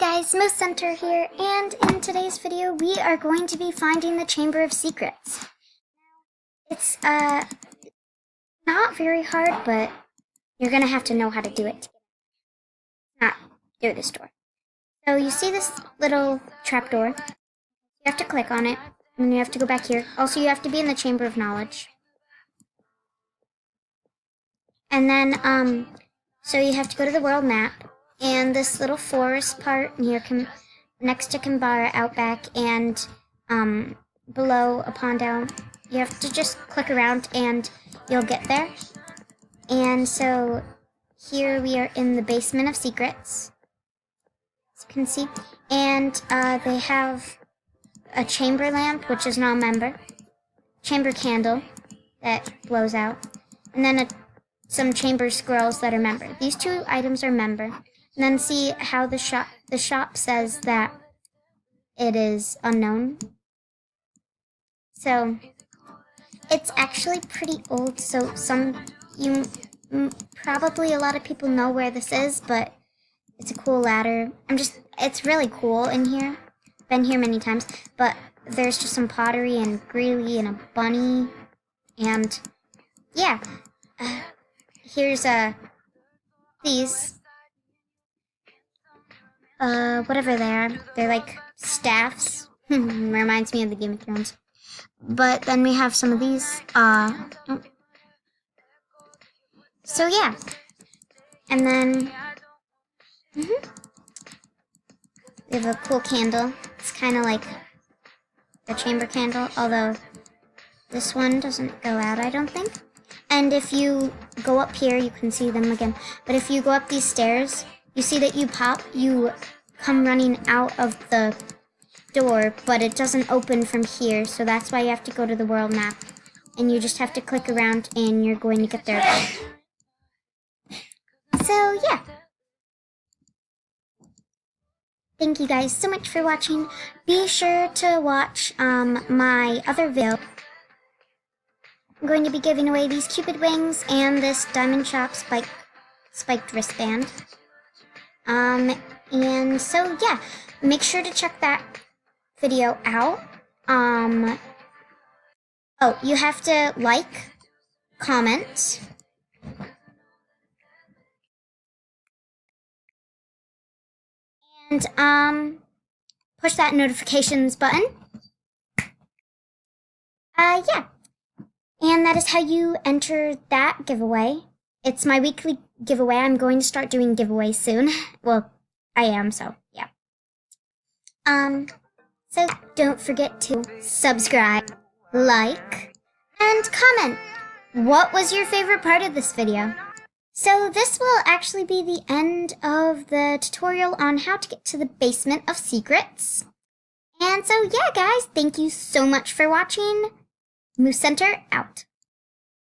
Guys, Moose Center here, and in today's video we are going to be finding the Chamber of Secrets. It's not very hard, but you're gonna have to know how to do it. Not through this door. So you see this little trapdoor. You have to click on it, and then you have to go back here. Also, you have to be in the Chamber of Knowledge. And then, so you have to go to the world map. And this little forest part near next to Kimbara Outback and below Upon Down, you have to just click around and you'll get there. And so here we are in the basement of secrets, as you can see. And they have a chamber lamp, which is not a member, chamber candle that blows out, and then some chamber scrolls that are member. These two items are member. And then see how the shop says that it is unknown. So it's actually pretty old, so probably a lot of people know where this is, but it's a cool ladder. It's really cool in here. Been here many times, but there's just some pottery and greely and a bunny, and yeah. Here's these. Whatever they are. They're like staffs. Reminds me of the Game of Thrones. But then we have some of these, so yeah. And then, we have a cool candle. It's kind of like the chamber candle, although this one doesn't go out, I don't think. And if you go up here, you can see them again. But if you go up these stairs, you see that you come running out of the door, but it doesn't open from here, so that's why you have to go to the world map. And you just have to click around and you're going to get there. So, yeah. Thank you guys so much for watching. Be sure to watch my other video. I'm going to be giving away these Cupid wings and this Diamond Shop spiked wristband. And so, yeah, make sure to check that video out. Oh, you have to like, comment, and, push that notifications button. Yeah. And that is how you enter that giveaway. It's my weekly giveaway. I'm going to start doing giveaways soon. Well, I am, so yeah. So don't forget to subscribe, like, and comment. What was your favorite part of this video? So this will actually be the end of the tutorial on how to get to the basement of secrets. And so yeah, guys, thank you so much for watching. Moose Center out.